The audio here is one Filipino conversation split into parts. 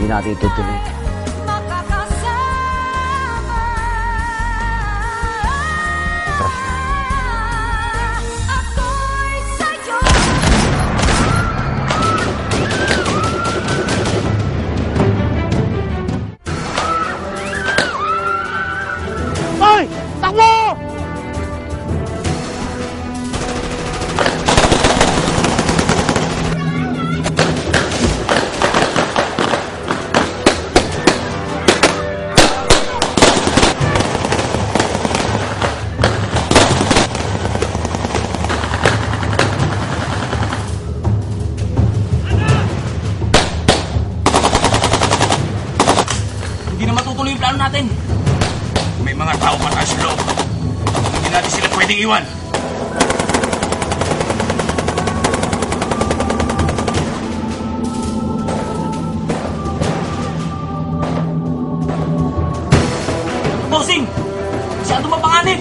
hindi natin itutuloy. Hoy! Takbo! Hindi na matutuloy yung plano natin. May mga tao pa tayo sa loob. Hindi natin sila pwedeng iwan. Bossing! Masyado mapanganib!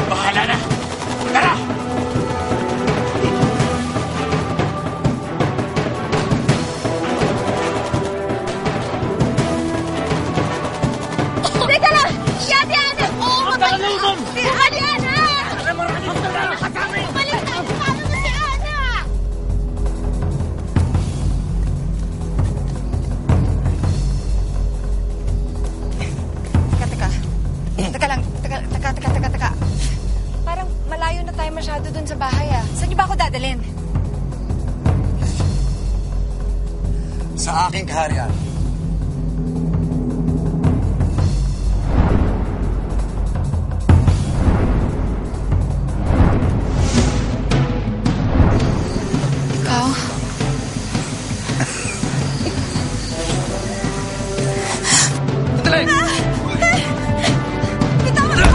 Bahala na! Tara! Teka lang! Si Ate Ana! Oo, mabalik na! Si Ate Ana! Balik na! Paano na si Ana? Teka lang. Teka. Parang malayo na tayo masyado dun sa bahay, ah. Saan niyo ba ako dadalhin? Sa aking kaharian. Ikaw? Sandali! Bitawan ka!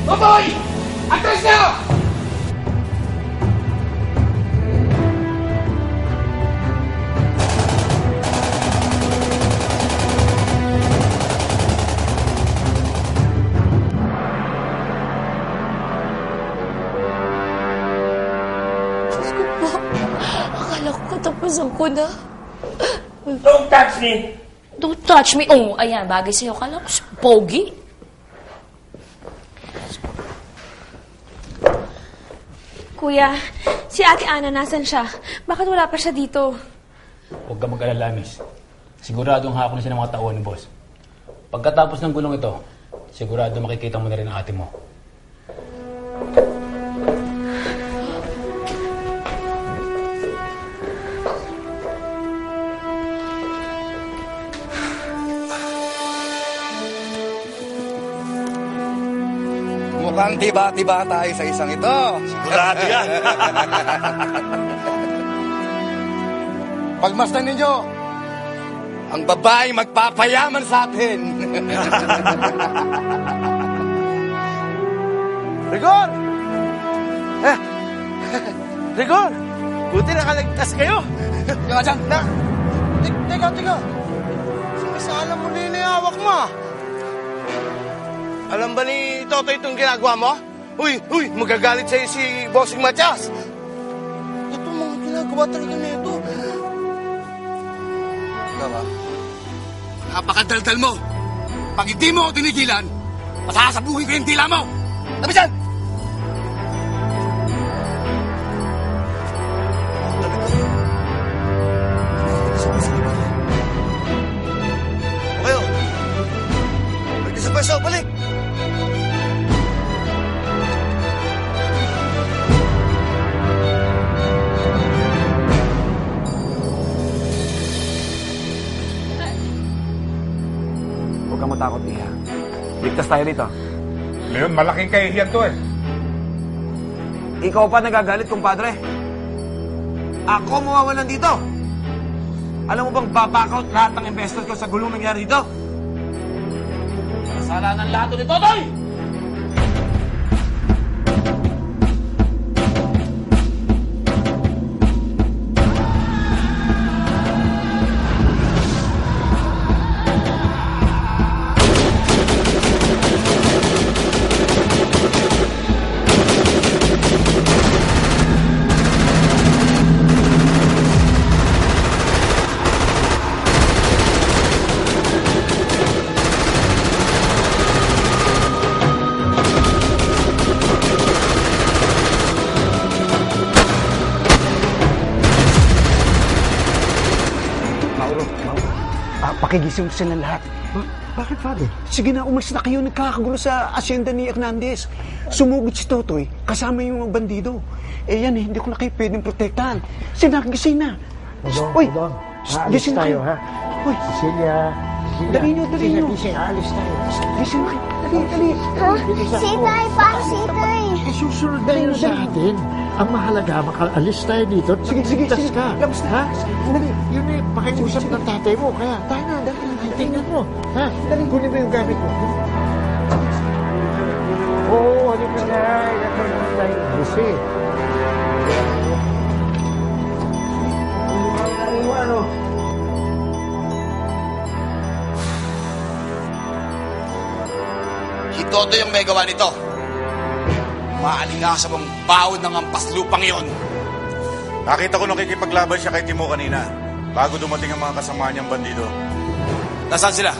Totoy! Atras na! Diyos ko po. Akala ko katapusan ko na. Don't touch me! Don't touch me. Oh, ayan. Bagay sa'yo. Akala ko si Pogi. Kuya, si Ate Ana, nasan siya? Bakit wala pa siya dito? Huwag ka mag-alala, miss. Siguradong hako na siya ng mga tauhan ni boss. Pagkatapos ng gulong ito, sigurado makikita mo na rin ang ate mo. Mukhang tiba-tiba tayo sa isang ito. Sigurado yan! Pagmasdan ninyo, ang babae magpapayaman sa atin. Rigor! Rigor! Buti nakaligtas kayo. Yung dyan. Teka. Sinasala mo na yung hawak mo. Alam ba ni Toto itong ginagawa mo? Uy, magagalit sa'yo si Bossing Matias. Ito mga ginagawa talaga na ito. Ikaw ba? Napakadaldal mo! Pag hindi mo ako tinigilan, Pasasabugin ko yung dila mo! Tabi dyan! Okay, oh. Balik sa pwesto, balik! Huwag kang matakot, Iha. Ligtas tayo dito. Leon, malaking kahihiyan to eh. Ikaw pa nagagalit, kumpadre. Ako mawawalan dito. Alam mo bang babackout lahat ng investors ko sa gulong nangyari dito? Kasalanan lahat ni Totoy! Pakigising ko sila lahat. Bakit, Father? Sige na, umalis na kayo. Nagkakagulo sa asyenda ni Hernandez. Sumugod si Totoy, kasama yung mga bandido. Eh yan eh, hindi ko na kayo pwedeng protektahan. Sina, gising na. Uy, Aalis tayo, ha? Uy, Cecilia. dali nyo. Gising, aalis tayo. Gising na kayo. Dali. Sitay, paano sitay? Susunod na yun sa atin. Ang mahalaga, makaalis tayo dito. Sige. ka. Labas na. Ha? Dali. Yun eh, pakiusap ng tatay mo. Kaya, Tayo na, dali. tingnan mo. Ha? Kunin mo yung gamit mo. Oo, halika na. Nagkaroon tayo. Busi. Ano? Si Toto yung may gawa nito. Maalinga sa mong bawod ng ampas lupang yon. Nakita ko nakikipaglaban siya kay Timo kanina bago dumating ang mga kasama niyang bandido. Nasaan sila?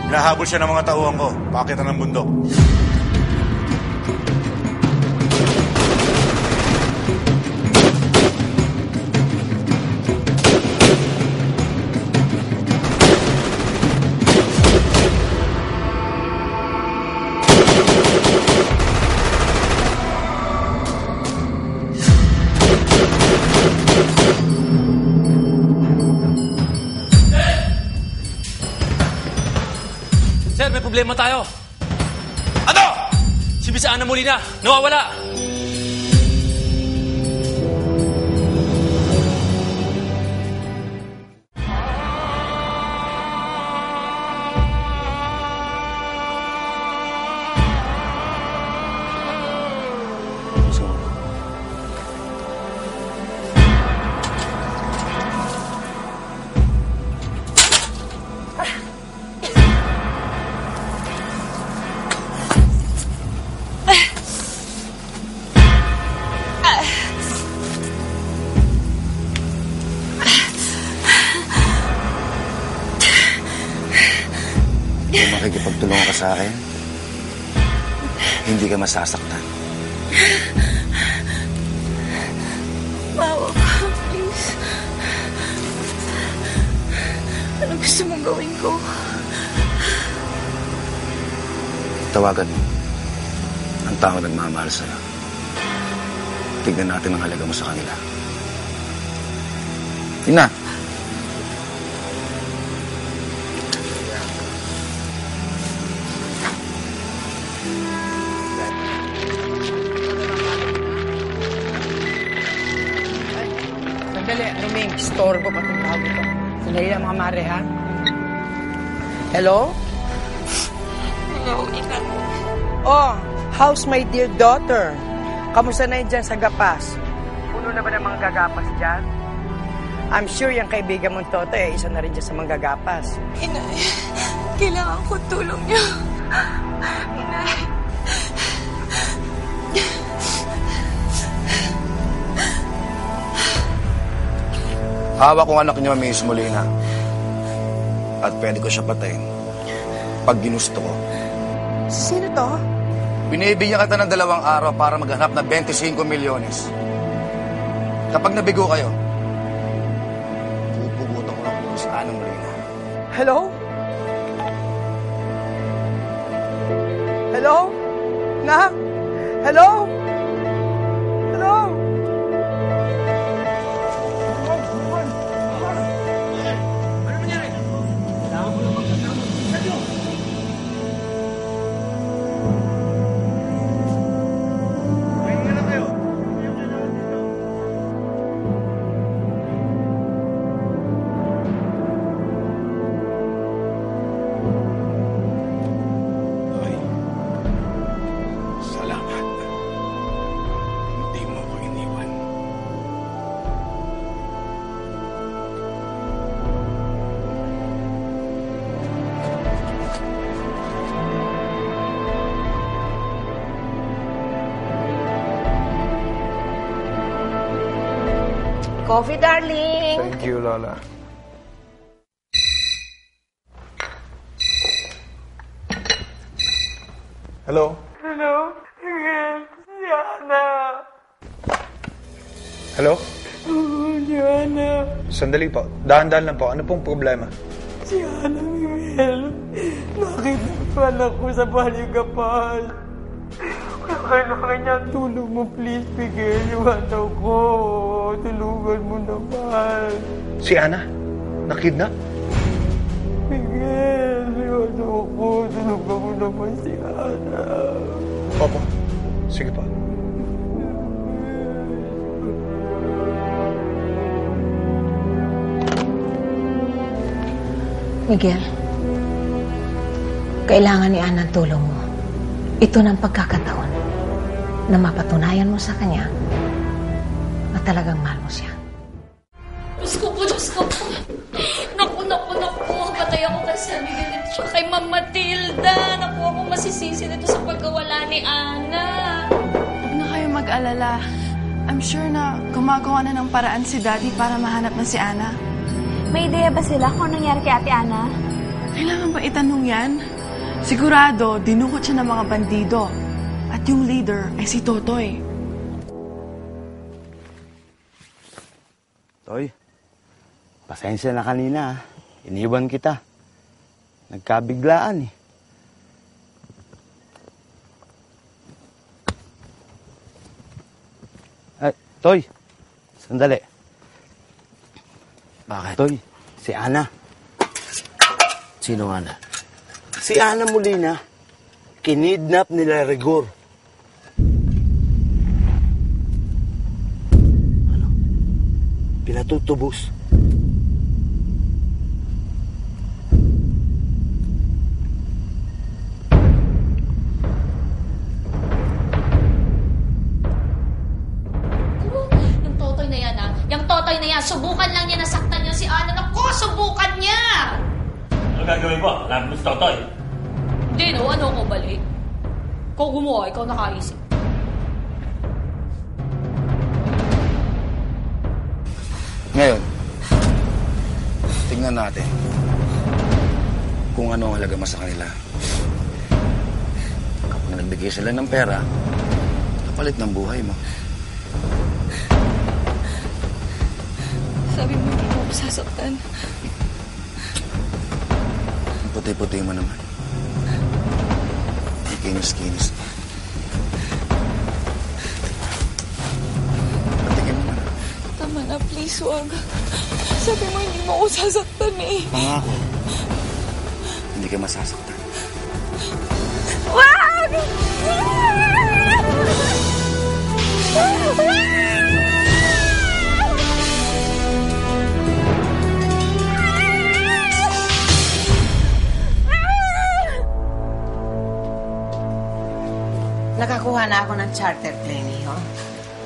Hinahabol siya ng mga tauhan ko, pakitan ng bundok. Sir, may problema tayo. Ano? Si Miss Ana Molina, nawawala. Kung makikipagtulungan ka sa akin, hindi ka masasaktan. Bawa ka, please. Ano gusto mong gawin ko? Tawagan mo ang tao nagmamahal sa'yo. Tignan natin ang halaga mo sa kanila. Tina! Sandali, Ruming, storbo pa itong tawag ito. Sandali lang mga mare, ha? Hello? Hello, ina. Oh, how's my dear daughter? Kamusta na yun dyan sa Gapas? Puno na ba ng mga gagapas dyan? I'm sure yung kaibigan mong Toto isa na rin dyan sa mga gagapas. Inay, kailangan ko tulong niyo. Inay. Hawak kong anak niyo, Miss Molina. At pwede ko siya patayin pag ginusto ko. Sino to? Binibigyan kita ng 2 araw para maghanap ng 25 milyones. Kapag nabigo kayo, pupugutan ko lang sa Anang Molina. Hello? Hello? Nak? Hello? Hello? Salamat. Hindi mo ako iniwan. Coffee, darling. Thank you, Lola. Hello? Hello? Miguel, si Ana. Hello? Si Ana. Sandali po. Dahan-dahan lang po. Ano pong problema? Si Ana, Miguel. Nakita ko anak ko sa Baligapal. Kailangan niya ang tulong mo, please, Miguel. Yung anak ko. Tulungan mo naman. Si Ana? Nakidnap? Miguel, yung anak ko. Tulungan mo naman si Ana. Opo. Sige po. Miguel, kailangan ni Ana ang tulong mo. Ito ng pagkakataon na mapatunayan mo sa kanya na talagang mahal mo siya. Diyos ko po, Diyos ko po. Naku. Patay ako kay Sir Miguel at saka kay Ma'am Matilda. Naku, ako masisisi dito sa pagkawala ni Ana. Huwag na kayo mag-alala. I'm sure na gumagawa na ng paraan si Daddy para mahanap na si Ana. May ideya ba sila kung anong nangyari kay Ate Ana? Kailangan ba itanong yan? Sigurado, dinukot siya ng mga bandido. At yung leader ay si Totoy. Toy, pasensya na kanina. Iniwan kita. Nagkabiglaan eh. Ay, Toy, sandali. Bakit? Toy, si Ana. Sino Ana? Si Ana Molina, kinidnap nila Rigor. Ano? Pinatutubos. Yung Totoy na yan, subukan lang niya nasaktan niya si Ana. Naku, subukan niya! Ano gagawin mo? Lahat mo si Totoy. Hindi, no? Ano ko balik? Ikaw gumawa, ikaw nakaisip. Ngayon, tingnan natin kung ano ang halaga mo sa kanila. Kapag nagbigay sila ng pera, kapalit ng buhay mo. Sabi mo, hindi mo ako sasaktan. Ang puti-puti mo naman. Ang kinis-kinis mo. Patingin mo na. Tama na, please, wag. Sabi mo, hindi mo ako sasaktan eh. Pangako. Hindi ka masasaktan. Wag! Nakakuha na ako ng charter plane, ho?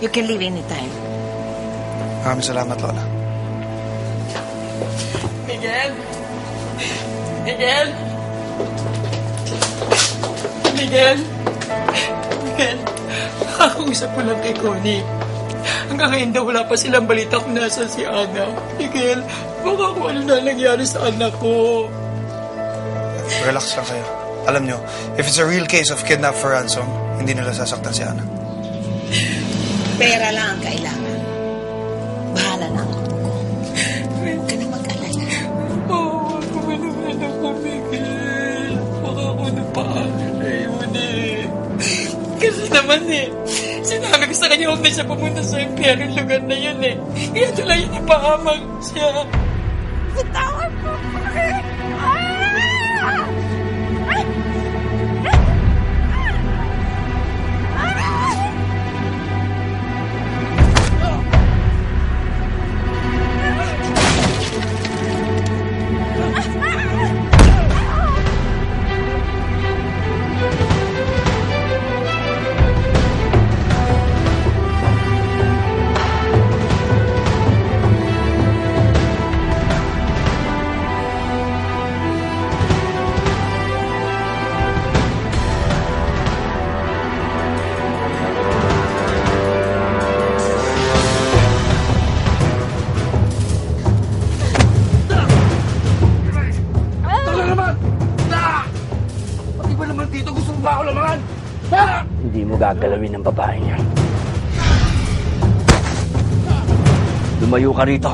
You can leave anytime. Maraming salamat, Lola. Miguel? Miguel? Miguel? Miguel? Nakakausap ko lang kay Connie. Hanggang ngayon daw wala pa silang balita kung nasa si Ana. Miguel, baka kung ano na nangyari sa anak ko. Relax lang kayo. Alam nyo, if it's a real case of kidnap for ransom, hindi nila sasaktan si Ana. Pera lang ang kailangan. Bahala na ako. Huwag ka na mag-alala. Oo, ako naman ako, Miguel. Baka ako na paakalayon eh. Kasi naman sinabi ko sa kanya huwag na siya pumunta sa impyerong lugar na yun eh. Kaya tuloy yun ipahamag siya. Bitawan mo, bakit? Hindi mo gagalawin ng babae niya. Lumayo ka rito.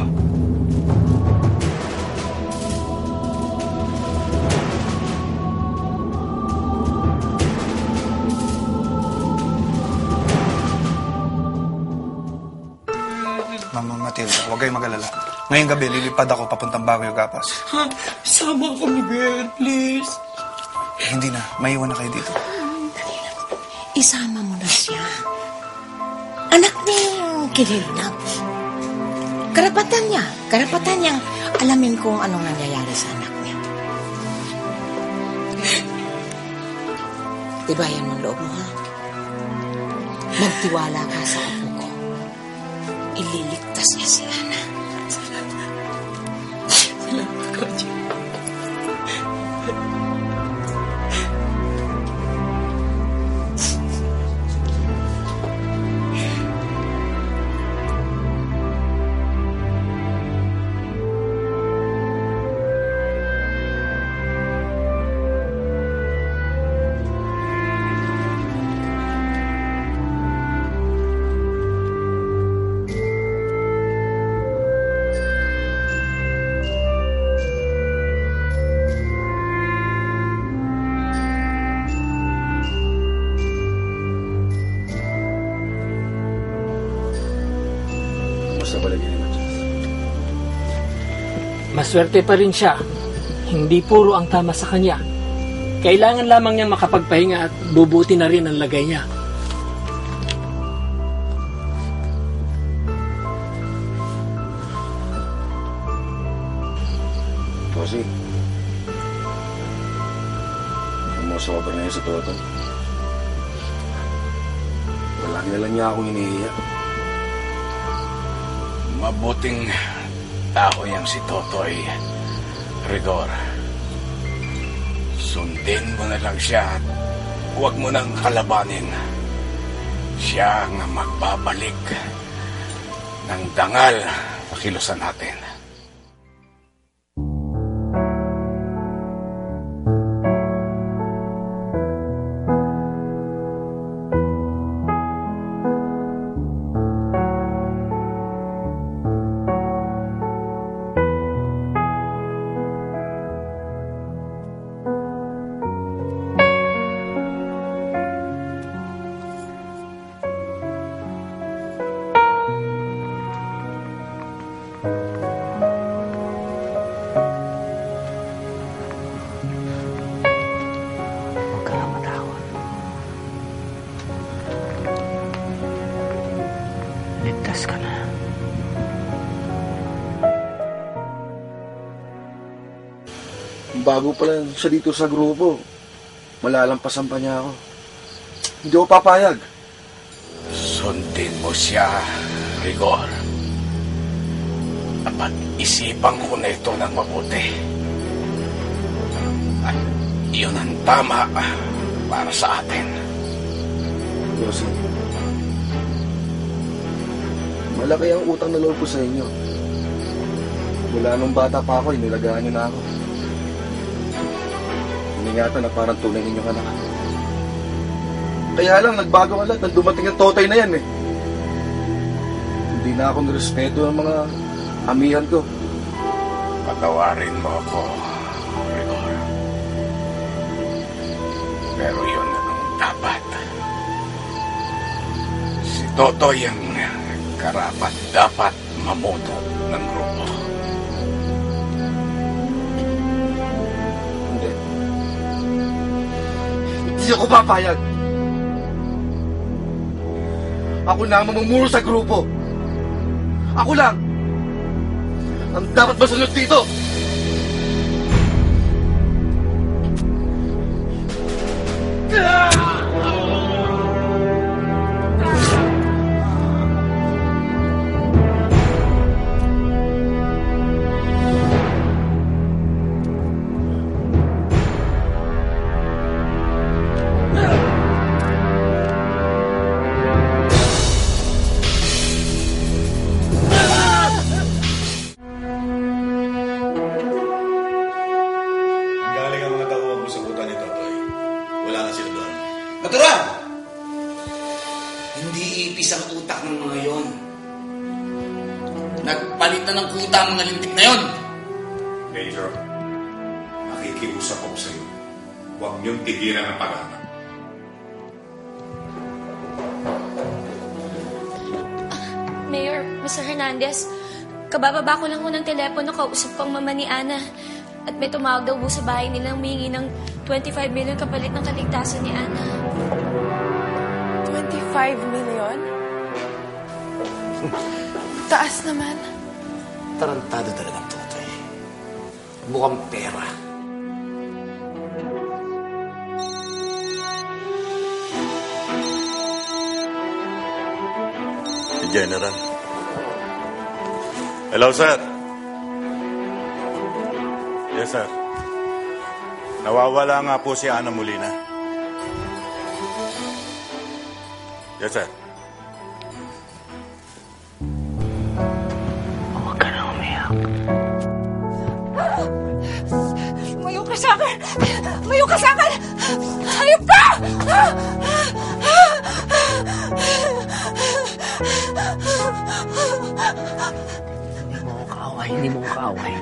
Mama Matilda, huwag kayong mag-alala. Ngayong gabi, lilipad ako papuntang Baguio, Gapas. Sama ko, Miguel, please. Hindi na, maiwan na kayo dito. Isama mo na siya. Anak niya yung kinidnap. Karapatan niya alamin kung anong nangyayari sa anak niya. Tibayan mo ang loob mo, ha? Magtiwala ka sa apo ko. Ililigtas niya si Ana. Salamat ka, Diyo. Maswerte pa rin siya. Hindi puro ang tama sa kanya. Kailangan lamang niya makapagpahinga at bubuti na rin ang lagay niya. Kasi, umusobra na yun sa Toto. Wala na lang niya akong inihiya. Mabuting tao yang si Totoy, Rigor. Sundin mo na lang siya at huwag mo nang kalabanin. Siya ang magbabalik ng dangal sa kilusan natin. Ligtas ka na. Bago pa lang siya dito sa grupo, malalampasan pa niya ako. Hindi ako papayag. Sundin mo siya, Rigor. Dapat isipan ko na ito ng mabuti. At iyon ang tama para sa atin. Yossi, malaki ang utang na loob ko sa inyo. Mula nung bata pa ako, inilagaan niyo na ako. Iningatan na parang tunay ninyong anak. Kaya lang, nagbago ang lahat nang dumating ang Totoy na yan eh. Hindi na ako nirespeto ng mga amihan ko. Patawarin mo ako, Rigor. Pero yun ang dapat. Si Totoy ang karapat-dapat mamuno ng grupo. Hindi ako papayag. Ako na ang mamumuno sa grupo. Ako lang ang dapat masunod dito. Galing ang mga tauhan mo sa buta ni Totoy. Wala na sila doon. Natural! Hindi ipis ang utak ng mga yon. Nagpalit na ng kuta ang mga lintik na yon. Major, nakikiusap ako sa iyo. Huwag niyong tigilan ang paghahanap. Mayor, Mr. Hernandez, kabababa ko lang ho ng telepono, kausap ko ang mama ni Ana. At may tumawag daw po sa bahay nila humingi ng 25 million kapalit ng kaligtasan ni Ana. 25 million? Taas naman. Tarantado talagang Totoy. Mukhang pera. Si General. Hello, sir. Yes, sir. Nawawala nga po si Ana Molina. Yes, sir. Huwag ka na umiyak. Lumayo ka sa akin! Lumayo ka sa akin! Hayop ka! Hindi mo kaaway.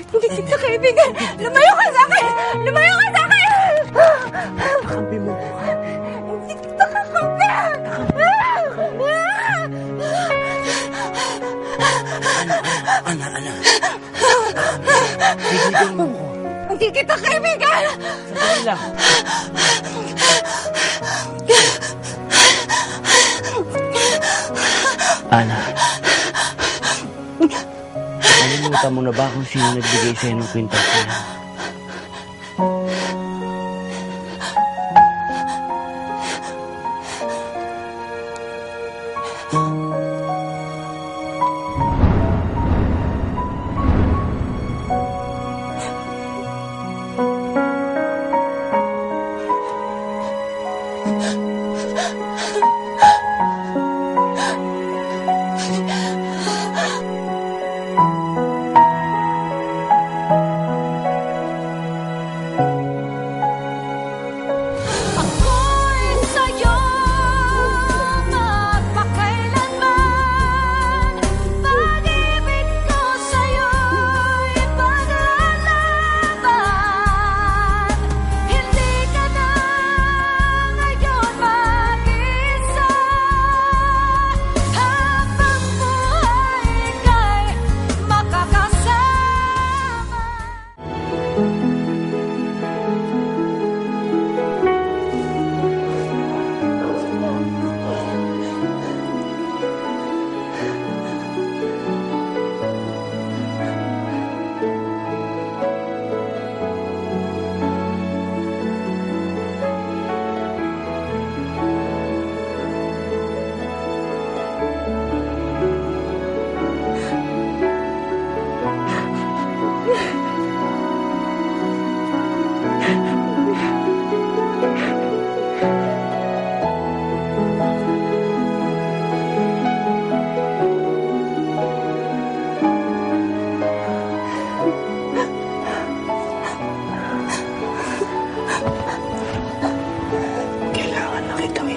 Hindi kita kaibigan! Lumayo ka sa akin! Lumayo ka sa akin! Kakampi mo ko. Hindi kita kakampi! Ana. Bibigyan mo ko. Hindi kita kaibigan! Sandali lang. Ana, nakalimutan mo na ba kung sino nagbigay sa'yo ng kwintas na yan?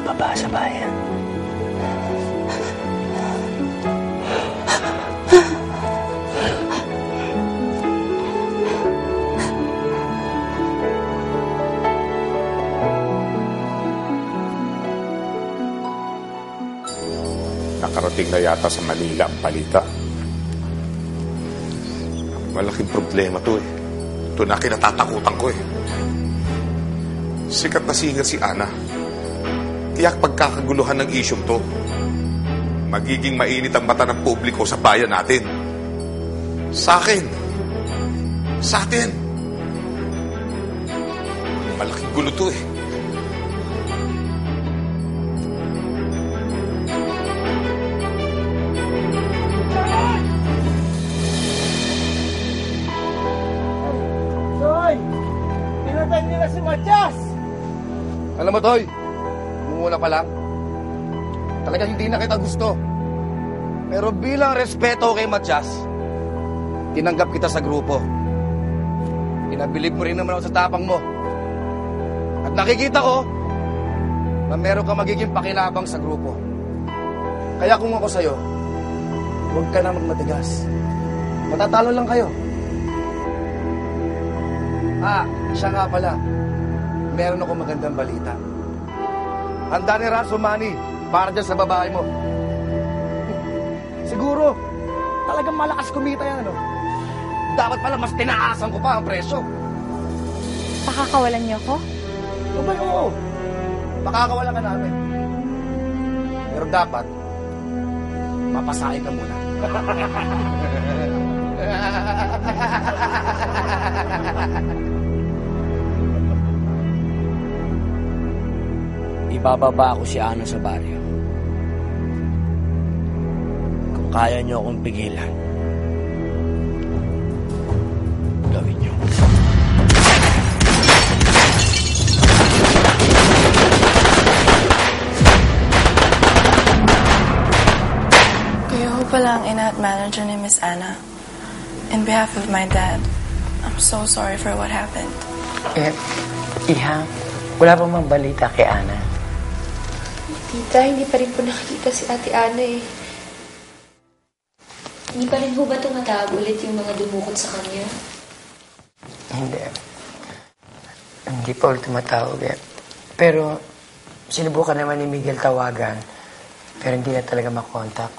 ibaba sa bayan. Nakarating na yata sa Manila ang balita. Malaking problema to eh. Ito na kinatatakutan ko eh. Sikat na singer si Ana. Tiyak pagkakaguluhan ng isyong to, magiging mainit ang mata ng publiko sa bayan natin. Sa akin. Sa atin. Malaking gulo to eh. Nila si Matias! Alam mo, Toy, mumula pa lang. Talaga hindi na kita gusto. Pero bilang respeto kay Matias, tinanggap kita sa grupo. Pinabilib mo rin naman ako sa tapang mo. At nakikita ko na meron ka magiging pakinabang sa grupo. Kaya kung ako sa'yo, huwag ka na magmatigas. Matatalo lang kayo. Siya nga pala. Meron ako magandang balita. Handa ni Raso Manny para dyan sa babae mo. Siguro, talagang malakas kumita yan, ano? Dapat pala mas tinaasan ko pa ang presyo. Pakakawalan niyo ako? Sabay, oo. Pakakawalan ka namin. Pero dapat, mapasahin ka muna. Ibababa ako si Ana sa baryo. Kung kaya niyo akong pigilan, gawin niyo. Kayo ho pala ang ina at manager ni Miss Ana. In behalf of my dad, I'm so sorry for what happened. Iha, wala pa mang balita kay Ana. Tita, hindi pa rin po nakikita si Ate Ana eh. Hindi pa rin po ba tumatawag ulit yung mga dumukot sa kanya? Hindi. Hindi pa ulit tumatawag eh. Pero, sinubukan naman ni Miguel tawagan. Pero hindi na talaga makontak.